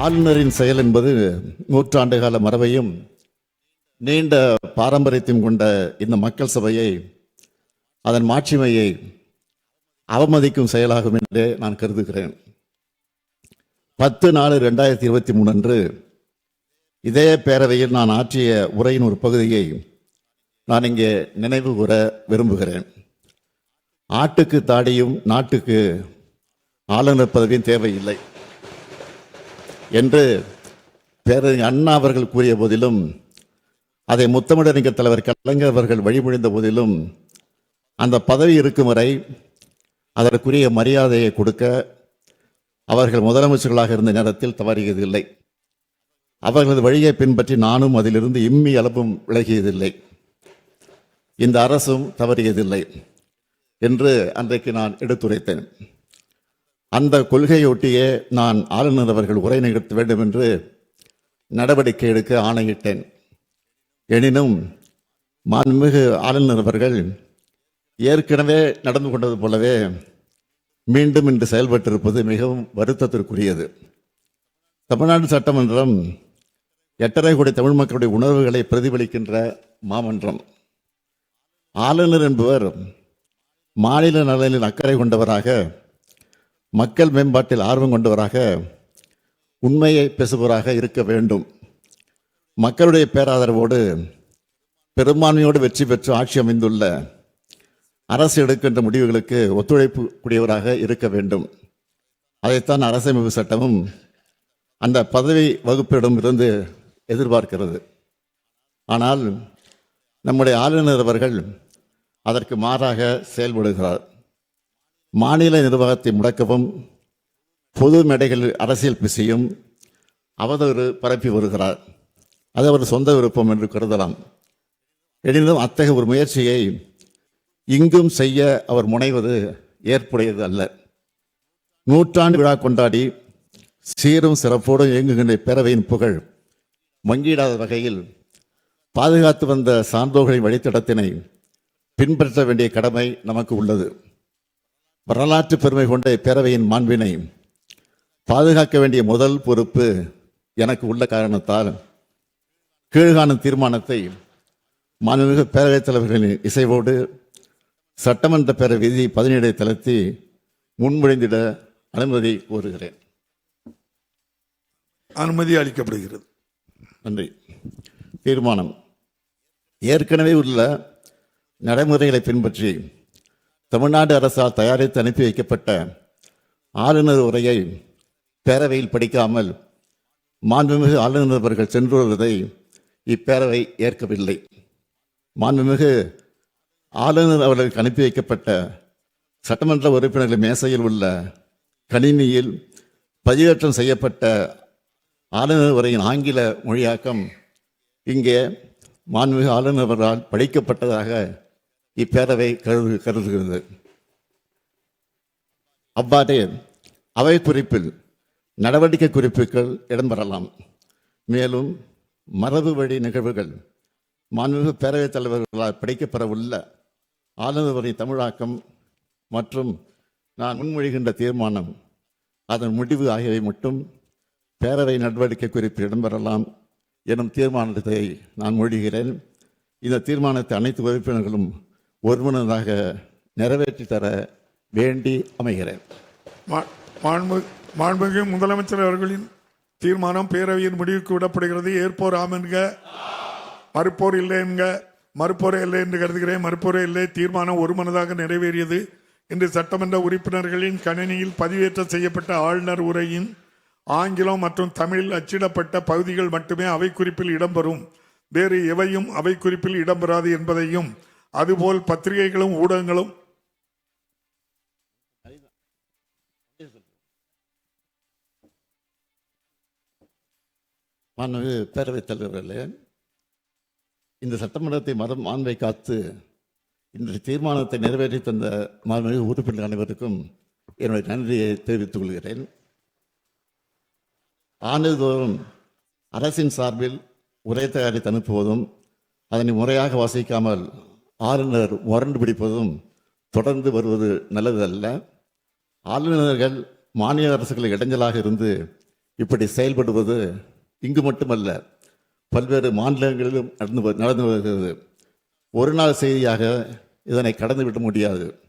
ஆளுநரின் செயல் என்பது நூற்றாண்டு கால மரபையும் நீண்ட பாரம்பரியத்தையும் கொண்ட இந்த மக்கள் சபையை அதன் மாட்சிமையை அவமதிக்கும் செயலாகும் என்றே நான் கருதுகிறேன். 10/4/2023 அன்று இதே பேரவையில் நான் ஆற்றிய உரையின் ஒரு பகுதியை நான் இங்கே நினைவு கூற விரும்புகிறேன். ஆட்டுக்கு தாடியும் நாட்டுக்கு ஆளுநர் பதவியும் தேவையில்லை என்று பேரறிஞர் அண்ணா அவர்கள் கூறிய போதிலும், அதை முத்தமிழறிஞர் தலைவர் கலைஞர் அவர்கள் வழிமொழிந்த போதிலும், அந்த பதவி இருக்கும் வரை அதற்குரிய மரியாதையை கொடுக்க அவர்கள் முதலமைச்சர்களாக இருந்த நேரத்தில் தவறியதில்லை. அவர்களது வழியை பின்பற்றி நானும் அதிலிருந்து இம்மி அளவும் விலகியதில்லை. இந்த அரசும் தவறியதில்லை என்று அன்றைக்கு நான் எடுத்துரைத்தேன். அந்த கொள்கையொட்டியே நான் ஆளுநர் அவர்கள் உரை நிகழ்த்த வேண்டும் என்று நடவடிக்கை எடுக்க ஆணையிட்டேன். எனினும் மாண்புமிகு ஆளுநர் அவர்கள் ஏற்கனவே நடந்து கொண்டது போலவே மீண்டும் இன்று செயல்பட்டிருப்பது மிகவும் வருத்தத்திற்குரியது. தமிழ்நாடு சட்டமன்றம் 8.5 கோடி தமிழ் மக்களுடைய உணர்வுகளை பிரதிபலிக்கின்ற மாமன்றம். ஆளுநர் என்பவர் மாநில நலனில் அக்கறை கொண்டவராக, மக்கள் மேம்பாட்டில் ஆர்வம் கொண்டவராக, உண்மையை பேசுபவராக இருக்க வேண்டும். மக்களுடைய பேராதரவோடு பெரும்பான்மையோடு வெற்றி பெற்று ஆட்சி அமைந்துள்ள அரசு எடுக்கின்ற முடிவுகளுக்கு ஒத்துழைப்பு கூடியவராக இருக்க வேண்டும். அதைத்தான் அரசமைப்பு சட்டமும் அந்த பதவி வகுப்பிடம் இருந்து எதிர்பார்க்கிறது. ஆனால் நம்முடைய ஆளுநர் அவர்கள் அதற்கு மாறாக செயல்படுகிறார். மாநில நிர்வாகத்தை முடக்கவும் பொது மேடைகளில் அரசியல் பேசியும் அவதூறு பரப்பி வருகிறார். அது அவர் சொந்த விருப்பம் என்று கருதலாம். எனினும் அத்தகைய ஒரு முயற்சியை இங்கும் செய்ய அவர் முனைவது ஏற்புடையது அல்ல. நூற்றாண்டு விழா கொண்டாடி சீரும் சிறப்போடு இயங்குகின்ற பேரவையின் புகழ் மங்கிடாத வகையில் பாதுகாத்து வந்த சான்றோர்களின் வழித்தடத்தினை பின்பற்ற வேண்டிய கடமை நமக்கு உள்ளது. வரலாற்று பெருமை கொண்ட பேரவையின் மாண்பினை பாதுகாக்க வேண்டிய முதல் பொறுப்பு எனக்கு உள்ள காரணத்தால் கீழ்காணும் தீர்மானத்தை மாண்புமிகு பேரவைத் தலைவர்களின் இசைவோடு சட்டமன்ற பேரவை விதி 17 தளர்த்தி முன்மொழிந்திட அனுமதி கோருகிறேன். அனுமதி அளிக்கப்படுகிறது. நன்றி. தீர்மானம். ஏற்கனவே உள்ள நடைமுறைகளை பின்பற்றி தமிழ்நாடு அரசால் தயாரித்து அனுப்பி வைக்கப்பட்ட ஆளுநர் உரையை பேரவையில் படிக்காமல் மாண்புமிகு ஆளுநர் அவர்கள் சென்று வருவதை இப்பேரவை ஏற்கவில்லை. மாண்புமிகு ஆளுநர் அவர்களுக்கு அனுப்பி வைக்கப்பட்ட சட்டமன்ற உறுப்பினர்கள் மேசையில் உள்ள கணினியில் பதிவேற்றம் செய்யப்பட்ட ஆளுநர் உரையின் ஆங்கில மொழியாக்கம் இங்கே மாண்புமிகு ஆளுநர் அவர்களால் படிக்கப்பட்டதாக இப்பேரவை கருதுகிறது. அவ்வாறே அவை குறிப்பில் நடவடிக்கை குறிப்புகள் இடம்பெறலாம். மேலும் மரபு வழி நிகழ்வுகள் மாண்புமிகு பேரவைத் தலைவர்களால் படிக்கப்பெறவுள்ள ஆளுநர் உரை தமிழாக்கம் மற்றும் நான் முன்மொழிகின்ற தீர்மானம் அதன் முடிவு ஆகியவை மட்டும் பேரவை நடவடிக்கை குறிப்பில் இடம்பெறலாம் எனும் தீர்மானத்தை நான் மொழிகிறேன். இந்த தீர்மானத்தை அனைத்து உறுப்பினர்களும் ஒருமனதாக நிறைவேற்றி தர வேண்டி அமைகிறேன். மாண்புமிகு முதலமைச்சர் அவர்களின் தீர்மானம் பேரவையின் முடிவுக்கு விடப்படுகிறது. ஏற்போர் ஆம் என்க, மறுப்போர் இல்லை என்க. மறுப்போரே இல்லை என்று கருதுகிறேன். மறுப்போரே இல்லை. தீர்மானம் ஒருமனதாக நிறைவேறியது. இன்று சட்டமன்ற உறுப்பினர்களின் கணினியில் பதிவேற்றம் செய்யப்பட்ட ஆளுநர் உரையின் ஆங்கிலம் மற்றும் தமிழில் அச்சிடப்பட்ட பகுதிகள் மட்டுமே அவை குறிப்பில் இடம்பெறும். வேறு எவையும் அவை குறிப்பில் இடம்பெறாது என்பதையும், அதுபோல் பத்திரிகைகளும் ஊடகங்களும் பேரவைத் தலைவர்களே, இந்த சட்டமன்றத்தை மாண்பை காத்து இந்த தீர்மானத்தை நிறைவேற்றி தந்த மாண்புமிகு உறுப்பினர் அனைவருக்கும் என்னுடைய நன்றியை தெரிவித்துக் கொள்கிறேன். ஆண்டுதோறும் அரசின் சார்பில் உரை தயாரித்து அனுப்புவதும் அதனை முறையாக வாசிக்காமல் ஆளுநர் முரண்டு பிடிப்பதும் தொடர்ந்து வருவது நல்லது அல்ல. ஆளுநர்கள் மாநில அரசுகளுக்கு இடைஞ்சலாக இருந்து இப்படி செயல்படுவது இங்கு மட்டுமல்ல, பல்வேறு மாநிலங்களிலும் நடந்து வருகிறது. ஒரு நாள் செய்தியாக இதனை கடந்துவிட முடியாது.